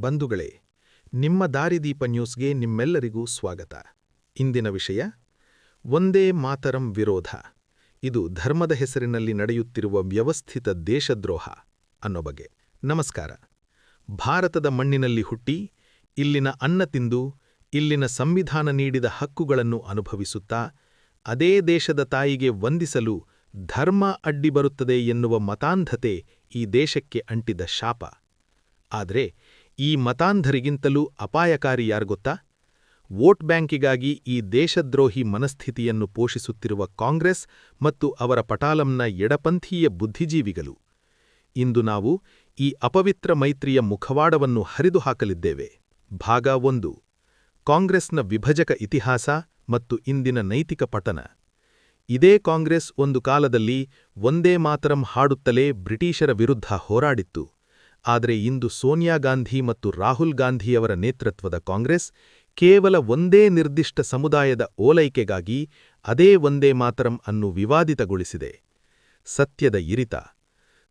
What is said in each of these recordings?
ಬಂಧುಗಳೇ, ನಿಮ್ಮ ದಾರಿದೀಪ ನ್ಯೂಸ್ಗೆ ನಿಮ್ಮೆಲ್ಲರಿಗೂ ಸ್ವಾಗತ. ಇಂದಿನ ವಿಷಯ ವಂದೇ ಮಾತರಂ ವಿರೋಧ. ಇದು ಧರ್ಮದ ಹೆಸರಿನಲ್ಲಿ ನಡೆಯುತ್ತಿರುವ ವ್ಯವಸ್ಥಿತ ದೇಶದ್ರೋಹ ಅನ್ನೋ ಬಗ್ಗೆ. ನಮಸ್ಕಾರ. ಭಾರತದ ಮಣ್ಣಿನಲ್ಲಿ ಹುಟ್ಟಿ, ಇಲ್ಲಿನ ಅನ್ನ ತಿಂದು, ಇಲ್ಲಿನ ಸಂವಿಧಾನ ನೀಡಿದ ಹಕ್ಕುಗಳನ್ನು ಅನುಭವಿಸುತ್ತಾ, ಅದೇ ದೇಶದ ತಾಯಿಗೆ ವಂದಿಸಲು ಧರ್ಮ ಅಡ್ಡಿ ಬರುತ್ತದೆ ಎನ್ನುವ ಮತಾಂಧತೆ ಈ ದೇಶಕ್ಕೆ ಅಂಟಿದ ಶಾಪ. ಆದರೆ ಈ ಮತಾಂಧರಿಗಿಂತಲೂ ಅಪಾಯಕಾರಿ ಯಾರ್ಗೊತ್ತಾ? ವೋಟ್ ಬ್ಯಾಂಕಿಗಾಗಿ ಈ ದೇಶದ್ರೋಹಿ ಮನಸ್ಥಿತಿಯನ್ನು ಪೋಷಿಸುತ್ತಿರುವ ಕಾಂಗ್ರೆಸ್ ಮತ್ತು ಅವರ ಪಟಾಲಂನ ಎಡಪಂಥೀಯ ಬುದ್ಧಿಜೀವಿಗಳು. ಇಂದು ನಾವು ಈ ಅಪವಿತ್ರ ಮೈತ್ರಿಯ ಮುಖವಾಡವನ್ನು ಹರಿದು ಹಾಕಲಿದ್ದೇವೆ. ಭಾಗ 1: ಕಾಂಗ್ರೆಸ್ನ ವಿಭಜಕ ಇತಿಹಾಸ ಮತ್ತು ಇಂದಿನ ನೈತಿಕ ಪತನ. ಇದೇ ಕಾಂಗ್ರೆಸ್ ಒಂದು ಕಾಲದಲ್ಲಿ ವಂದೇ ಮಾತರಂ ಹಾಡುತ್ತಲೇ ಬ್ರಿಟಿಷರ ವಿರುದ್ಧ ಹೋರಾಡಿತ್ತು. ಆದರೆ ಇಂದು ಸೋನಿಯಾ ಗಾಂಧಿ ಮತ್ತು ರಾಹುಲ್ ಗಾಂಧಿಯವರ ನೇತೃತ್ವದ ಕಾಂಗ್ರೆಸ್ ಕೇವಲ ಒಂದೇ ನಿರ್ದಿಷ್ಟ ಸಮುದಾಯದ ಓಲೈಕೆಗಾಗಿ ಅದೇ ವಂದೇ ಮಾತರಂ ಅನ್ನು ವಿವಾದಿತಗೊಳಿಸಿದೆ. ಸತ್ಯದ ಇರಿತ.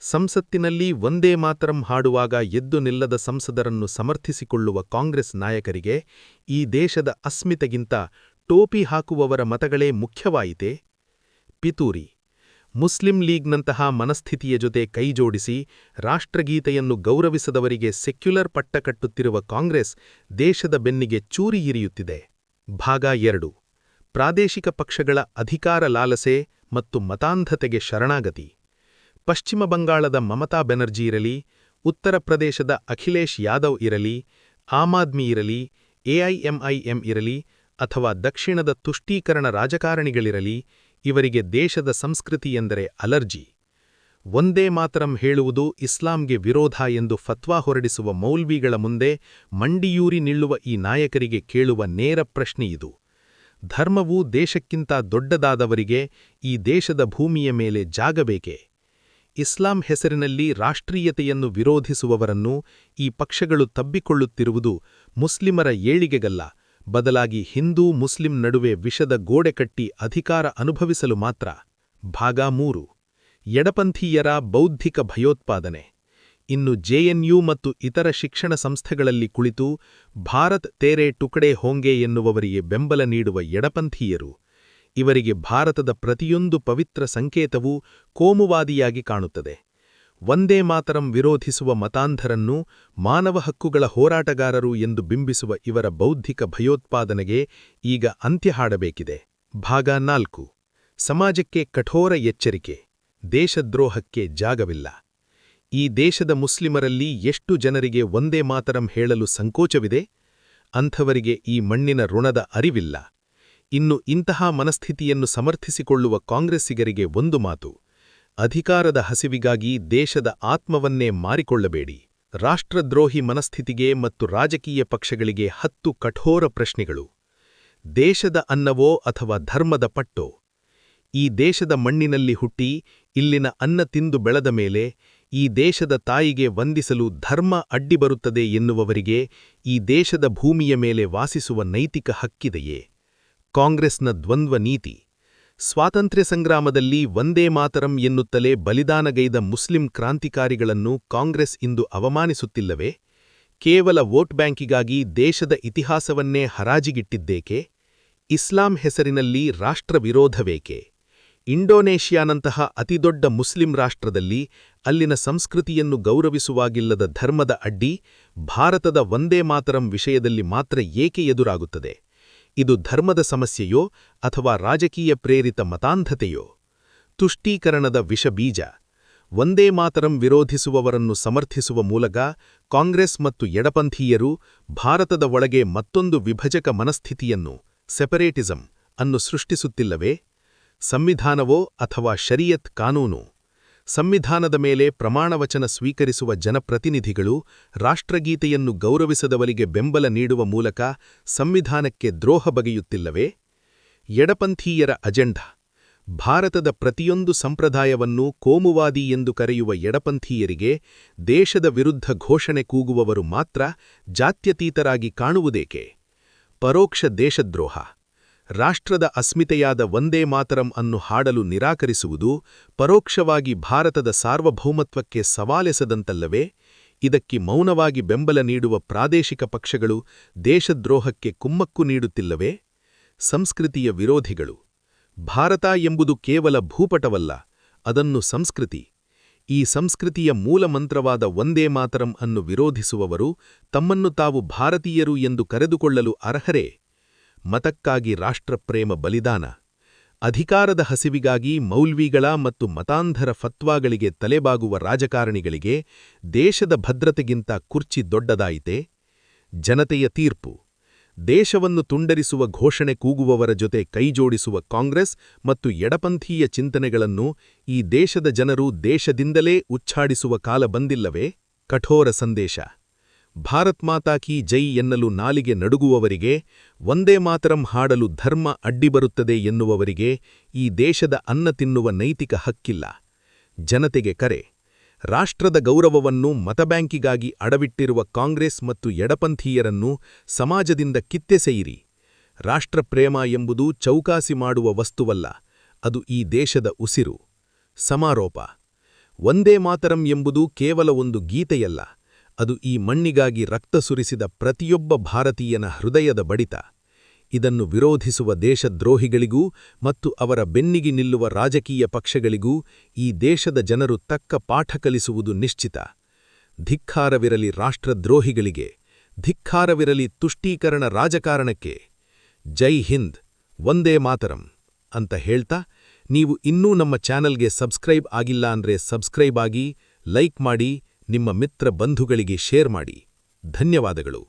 ಸಂಸತ್ತಿನಲ್ಲಿ ವಂದೇ ಮಾತರಂ ಹಾಡುವಾಗ ಎದ್ದು ನಿಲ್ಲದ ಸಂಸದರನ್ನು ಸಮರ್ಥಿಸಿಕೊಳ್ಳುವ ಕಾಂಗ್ರೆಸ್ ನಾಯಕರಿಗೆ ಈ ದೇಶದ ಅಸ್ಮಿತೆಗಿಂತ ಟೋಪಿ ಹಾಕುವವರ ಮತಗಳೇ ಮುಖ್ಯವಾಯಿತೇ? ಪಿತೂರಿ. ಮುಸ್ಲಿಂ ಲೀಗ್ನಂತಹ ಮನಸ್ಥಿತಿಯ ಜೊತೆ ಕೈಜೋಡಿಸಿ ರಾಷ್ಟ್ರಗೀತೆಯನ್ನು ಗೌರವಿಸದವರಿಗೆ ಸೆಕ್ಯುಲರ್ ಪಟ್ಟ ಕಟ್ಟುತ್ತಿರುವ ಕಾಂಗ್ರೆಸ್ ದೇಶದ ಬೆನ್ನಿಗೆ ಚೂರಿ ಇರಿಯುತ್ತಿದೆ. ಭಾಗ 2: ಪ್ರಾದೇಶಿಕ ಪಕ್ಷಗಳ ಅಧಿಕಾರ ಲಾಲಸೆ ಮತ್ತು ಮತಾಂಧತೆಗೆ ಶರಣಾಗತಿ. ಪಶ್ಚಿಮ ಬಂಗಾಳದ ಮಮತಾ ಬೆನರ್ಜಿ ಇರಲಿ, ಉತ್ತರ ಪ್ರದೇಶದ ಅಖಿಲೇಶ್ ಯಾದವ್ ಇರಲಿ, ಆಮ್ ಆದ್ಮಿ ಇರಲಿ, ಎಐಎಂಐಎಂ ಇರಲಿ ಅಥವಾ ದಕ್ಷಿಣದ ತುಷ್ಟೀಕರಣ ರಾಜಕಾರಣಿಗಳಿರಲಿ, ಇವರಿಗೆ ದೇಶದ ಸಂಸ್ಕೃತಿ ಎಂದರೆ ಅಲರ್ಜಿ. ವಂದೇ ಮಾತರಂ ಹೇಳುವುದು ಇಸ್ಲಾಂಗೆ ವಿರೋಧ ಎಂದು ಫತ್ವಾ ಹೊರಡಿಸುವ ಮೌಲ್ವಿಗಳ ಮುಂದೆ ಮಂಡಿಯೂರಿ ನಿಲ್ಲುವ ಈ ನಾಯಕರಿಗೆ ಕೇಳುವ ನೇರ ಪ್ರಶ್ನೆಯಿದು: ಧರ್ಮವು ದೇಶಕ್ಕಿಂತ ದೊಡ್ಡದಾದವರಿಗೆ ಈ ದೇಶದ ಭೂಮಿಯ ಮೇಲೆ ಜಾಗಬೇಕೆ? ಇಸ್ಲಾಂ ಹೆಸರಿನಲ್ಲಿ ರಾಷ್ಟ್ರೀಯತೆಯನ್ನು ವಿರೋಧಿಸುವವರನ್ನು ಈ ಪಕ್ಷಗಳು ತಬ್ಬಿಕೊಳ್ಳುತ್ತಿರುವುದು ಮುಸ್ಲಿಮರ ಏಳಿಗೆಗಲ್ಲ, ಬದಲಾಗಿ ಹಿಂದೂ ಮುಸ್ಲಿಂ ನಡುವೆ ವಿಷದ ಗೋಡೆ ಕಟ್ಟಿ ಅಧಿಕಾರ ಅನುಭವಿಸಲು ಮಾತ್ರ. ಭಾಗ 3: ಎಡಪಂಥೀಯರ ಬೌದ್ಧಿಕ ಭಯೋತ್ಪಾದನೆ. ಇನ್ನು ಜೆಎನ್ಯು ಮತ್ತು ಇತರ ಶಿಕ್ಷಣ ಸಂಸ್ಥೆಗಳಲ್ಲಿ ಕುಳಿತು ಭಾರತ್ ತೇರೆ ಟುಕಡೆ ಹೋಂಗೆ ಎನ್ನುವವರಿಗೆ ಬೆಂಬಲ ನೀಡುವ ಎಡಪಂಥೀಯರು. ಇವರಿಗೆ ಭಾರತದ ಪ್ರತಿಯೊಂದು ಪವಿತ್ರ ಸಂಕೇತವೂ ಕೋಮುವಾದಿಯಾಗಿ ಕಾಣುತ್ತದೆ. ವಂದೇ ಮಾತರಂ ವಿರೋಧಿಸುವ ಮತಾಂಧರನ್ನು ಮಾನವ ಹಕ್ಕುಗಳ ಹೋರಾಟಗಾರರು ಎಂದು ಬಿಂಬಿಸುವ ಇವರ ಬೌದ್ಧಿಕ ಭಯೋತ್ಪಾದನೆಗೆ ಈಗ ಅಂತ್ಯ ಹಾಡಬೇಕಿದೆ. ಭಾಗ 4: ಸಮಾಜಕ್ಕೆ ಕಠೋರ ಎಚ್ಚರಿಕೆ. ದೇಶದ್ರೋಹಕ್ಕೆ ಜಾಗವಿಲ್ಲ. ಈ ದೇಶದ ಮುಸ್ಲಿಮರಲ್ಲಿ ಎಷ್ಟು ಜನರಿಗೆ ವಂದೇ ಮಾತರಂ ಹೇಳಲು ಸಂಕೋಚವಿದೆ? ಅಂಥವರಿಗೆ ಈ ಮಣ್ಣಿನ ಋಣದ ಅರಿವಿಲ್ಲ. ಇನ್ನು ಇಂತಹ ಮನಸ್ಥಿತಿಯನ್ನು ಸಮರ್ಥಿಸಿಕೊಳ್ಳುವ ಕಾಂಗ್ರೆಸ್ಸಿಗರಿಗೆ ಒಂದು ಮಾತು: ಅಧಿಕಾರದ ಹಸಿವಿಗಾಗಿ ದೇಶದ ಆತ್ಮವನ್ನೇ ಮಾರಿಕೊಳ್ಳಬೇಡಿ. ರಾಷ್ಟ್ರದ್ರೋಹಿ ಮನಸ್ಥಿತಿಗೆ ಮತ್ತು ರಾಜಕೀಯ ಪಕ್ಷಗಳಿಗೆ 10 ಕಠೋರ ಪ್ರಶ್ನೆಗಳು. ದೇಶದ ಅನ್ನವೋ ಅಥವಾ ಧರ್ಮದ ಪಟ್ಟೋ? ಈ ದೇಶದ ಮಣ್ಣಿನಲ್ಲಿ ಹುಟ್ಟಿ, ಇಲ್ಲಿನ ಅನ್ನ ತಿಂದು ಬೆಳೆದ ಮೇಲೆ ಈ ದೇಶದ ತಾಯಿಗೆ ವಂದಿಸಲು ಧರ್ಮ ಅಡ್ಡಿ ಬರುತ್ತದೆ ಎನ್ನುವವರಿಗೆ ಈ ದೇಶದ ಭೂಮಿಯ ಮೇಲೆ ವಾಸಿಸುವ ನೈತಿಕ ಹಕ್ಕಿದೆಯೇ? ಕಾಂಗ್ರೆಸ್ನ ದ್ವಂದ್ವ ನೀತಿ. ಸ್ವಾತಂತ್ರ್ಯ ಸಂಗ್ರಾಮದಲ್ಲಿ ವಂದೇ ಮಾತರಂ ಎನ್ನುತ್ತಲೇ ಬಲಿದಾನಗೈದ ಮುಸ್ಲಿಂ ಕ್ರಾಂತಿಕಾರಿಗಳನ್ನು ಕಾಂಗ್ರೆಸ್ ಇಂದು ಅವಮಾನಿಸುತ್ತಿಲ್ಲವೇ? ಕೇವಲ ವೋಟ್ ಬ್ಯಾಂಕಿಗಾಗಿ ದೇಶದ ಇತಿಹಾಸವನ್ನೇ ಹರಾಜಿಗಿಟ್ಟಿದ್ದೇಕೆ? ಇಸ್ಲಾಂ ಹೆಸರಿನಲ್ಲಿ ರಾಷ್ಟ್ರ ವಿರೋಧವೇಕೆ? ಇಂಡೋನೇಷ್ಯಾನಂತಹ ಅತಿದೊಡ್ಡ ಮುಸ್ಲಿಂ ರಾಷ್ಟ್ರದಲ್ಲಿ ಅಲ್ಲಿನ ಸಂಸ್ಕೃತಿಯನ್ನು ಗೌರವಿಸುವಾಗಿಲ್ಲದ ಧರ್ಮದ ಅಡ್ಡಿ ಭಾರತದ ವಂದೇ ಮಾತರಂ ವಿಷಯದಲ್ಲಿ ಮಾತ್ರ ಏಕೆ ಎದುರಾಗುತ್ತದೆ? ಇದು ಧರ್ಮದ ಸಮಸ್ಯೆಯೋ ಅಥವಾ ರಾಜಕೀಯ ಪ್ರೇರಿತ ಮತಾಂಧತೆಯೋ? ತುಷ್ಟೀಕರಣದ ವಿಷಬೀಜ. ವಂದೇ ಮಾತರಂ ವಿರೋಧಿಸುವವರನ್ನು ಸಮರ್ಥಿಸುವ ಮೂಲಕ ಕಾಂಗ್ರೆಸ್ ಮತ್ತು ಎಡಪಂಥೀಯರು ಭಾರತದ ಒಳಗೆ ಮತ್ತೊಂದು ವಿಭಜಕ ಮನಸ್ಥಿತಿಯನ್ನು, ಸೆಪರೇಟಿಸಂ ಅನ್ನು ಸೃಷ್ಟಿಸುತ್ತಿಲ್ಲವೇ? ಸಂವಿಧಾನವೋ ಅಥವಾ ಶರಿಯತ್ ಕಾನೂನು? ಸಂವಿಧಾನದ ಮೇಲೆ ಪ್ರಮಾಣವಚನ ಸ್ವೀಕರಿಸುವ ಜನಪ್ರತಿನಿಧಿಗಳು ರಾಷ್ಟ್ರಗೀತೆಯನ್ನು ಗೌರವಿಸದವರಿಗೆ ಬೆಂಬಲ ನೀಡುವ ಮೂಲಕ ಸಂವಿಧಾನಕ್ಕೆ ದ್ರೋಹ ಬಗೆಯುತ್ತಿಲ್ಲವೇ? ಎಡಪಂಥೀಯರ ಅಜೆಂಡಾ. ಭಾರತದ ಪ್ರತಿಯೊಂದು ಸಂಪ್ರದಾಯವನ್ನು ಕೋಮುವಾದಿ ಎಂದು ಕರೆಯುವ ಎಡಪಂಥೀಯರಿಗೆ ದೇಶದ ವಿರುದ್ಧ ಘೋಷಣೆ ಕೂಗುವವರು ಮಾತ್ರ ಜಾತ್ಯತೀತರಾಗಿ ಕಾಣುವುದೇಕೆ? ಪರೋಕ್ಷ ದೇಶದ್ರೋಹ. ರಾಷ್ಟ್ರದ ಅಸ್ಮಿತೆಯಾದ ವಂದೇ ಮಾತರಂ ಅನ್ನು ಹಾಡಲು ನಿರಾಕರಿಸುವುದು ಪರೋಕ್ಷವಾಗಿ ಭಾರತದ ಸಾರ್ವಭೌಮತ್ವಕ್ಕೆ ಸವಾಲೆಸೆದಂತಲ್ಲವೇ? ಇದಕ್ಕೆ ಮೌನವಾಗಿ ಬೆಂಬಲ ನೀಡುವ ಪ್ರಾದೇಶಿಕ ಪಕ್ಷಗಳು ದೇಶದ್ರೋಹಕ್ಕೆ ಕುಮ್ಮಕ್ಕು ನೀಡುತ್ತಿಲ್ಲವೇ? ಸಂಸ್ಕೃತಿಯ ವಿರೋಧಿಗಳು. ಭಾರತ ಎಂಬುದು ಕೇವಲ ಭೂಪಟವಲ್ಲ, ಅದನ್ನು ಸಂಸ್ಕೃತಿ. ಈ ಸಂಸ್ಕೃತಿಯ ಮೂಲಮಂತ್ರವಾದ ವಂದೇ ಮಾತರಂ ಅನ್ನು ವಿರೋಧಿಸುವವರು ತಮ್ಮನ್ನು ತಾವು ಭಾರತೀಯರು ಎಂದು ಕರೆದುಕೊಳ್ಳಲು ಅರ್ಹರೇ? ಮತಕ್ಕಾಗಿ ರಾಷ್ಟ್ರಪ್ರೇಮ ಬಲಿದಾನ. ಅಧಿಕಾರದ ಹಸಿವಿಗಾಗಿ ಮೌಲ್ವಿಗಳ ಮತ್ತು ಮತಾಂಧರ ಫತ್ವಾಗಳಿಗೆ ತಲೆಬಾಗುವ ರಾಜಕಾರಣಿಗಳಿಗೆ ದೇಶದ ಭದ್ರತೆಗಿಂತ ಕುರ್ಚಿ ದೊಡ್ಡದಾಯಿತೆ? ಜನತೆಯ ತೀರ್ಪು. ದೇಶವನ್ನು ತುಂಡರಿಸುವ ಘೋಷಣೆ ಕೂಗುವವರ ಜೊತೆ ಕೈಜೋಡಿಸುವ ಕಾಂಗ್ರೆಸ್ ಮತ್ತು ಎಡಪಂಥೀಯ ಚಿಂತನೆಗಳನ್ನು ಈ ದೇಶದ ಜನರು ದೇಶದಿಂದಲೇ ಉಚ್ಚಾಡಿಸುವ ಕಾಲ ಬಂದಿಲ್ಲವೇ? ಕಠೋರ ಸಂದೇಶ. ಭಾರತ್ ಮಾತಾ ಕೀ ಜೈ ಎನ್ನಲು ನಾಲಿಗೆ ನಡುಗುವವರಿಗೆ, ವಂದೇ ಮಾತರಂ ಹಾಡಲು ಧರ್ಮ ಅಡ್ಡಿಬರುತ್ತದೆ ಎನ್ನುವವರಿಗೆ ಈ ದೇಶದ ಅನ್ನ ತಿನ್ನುವ ನೈತಿಕ ಹಕ್ಕಿಲ್ಲ. ಜನತೆಗೆ ಕರೆ. ರಾಷ್ಟ್ರದ ಗೌರವವನ್ನು ಮತಬ್ಯಾಂಕಿಗಾಗಿ ಅಡವಿಟ್ಟಿರುವ ಕಾಂಗ್ರೆಸ್ ಮತ್ತು ಎಡಪಂಥೀಯರನ್ನು ಸಮಾಜದಿಂದ ಕಿತ್ತೆಸೆಯಿರಿ. ರಾಷ್ಟ್ರಪ್ರೇಮ ಎಂಬುದು ಚೌಕಾಸಿ ಮಾಡುವ ವಸ್ತುವಲ್ಲ, ಅದು ಈ ದೇಶದ ಉಸಿರು. ಸಮಾರೋಪ. ವಂದೇ ಮಾತರಂ ಎಂಬುದು ಕೇವಲ ಒಂದು ಗೀತೆಯಲ್ಲ, ಅದು ಈ ಮಣ್ಣಿಗಾಗಿ ರಕ್ತ ಸುರಿಸಿದ ಪ್ರತಿಯೊಬ್ಬ ಭಾರತೀಯನ ಹೃದಯದ ಬಡಿತ. ಇದನ್ನು ವಿರೋಧಿಸುವ ದೇಶದ್ರೋಹಿಗಳಿಗೂ ಮತ್ತು ಅವರ ಬೆನ್ನಿಗೆ ನಿಲ್ಲುವ ರಾಜಕೀಯ ಪಕ್ಷಗಳಿಗೂ ಈ ದೇಶದ ಜನರು ತಕ್ಕ ಪಾಠ ಕಲಿಸುವುದು ನಿಶ್ಚಿತ. ಧಿಕ್ಕಾರವಿರಲಿ ರಾಷ್ಟ್ರದ್ರೋಹಿಗಳಿಗೆ, ಧಿಕ್ಕಾರವಿರಲಿ ತುಷ್ಟೀಕರಣ ರಾಜಕಾರಣಕ್ಕೆ. ಜೈ ಹಿಂದ್, ವಂದೇ ಮಾತರಂ ಅಂತ ಹೇಳ್ತಾ, ನೀವು ಇನ್ನೂ ನಮ್ಮ ಚಾನೆಲ್ಗೆ ಸಬ್ಸ್ಕ್ರೈಬ್ ಆಗಿಲ್ಲ ಅಂದ್ರೆ ಸಬ್ಸ್ಕ್ರೈಬ್ ಆಗಿ, ಲೈಕ್ ಮಾಡಿ, ನಿಮ್ಮ ಮಿತ್ರ ಬಂಧುಗಳಿಗೆ ಶೇರ್ ಮಾಡಿ. ಧನ್ಯವಾದಗಳು.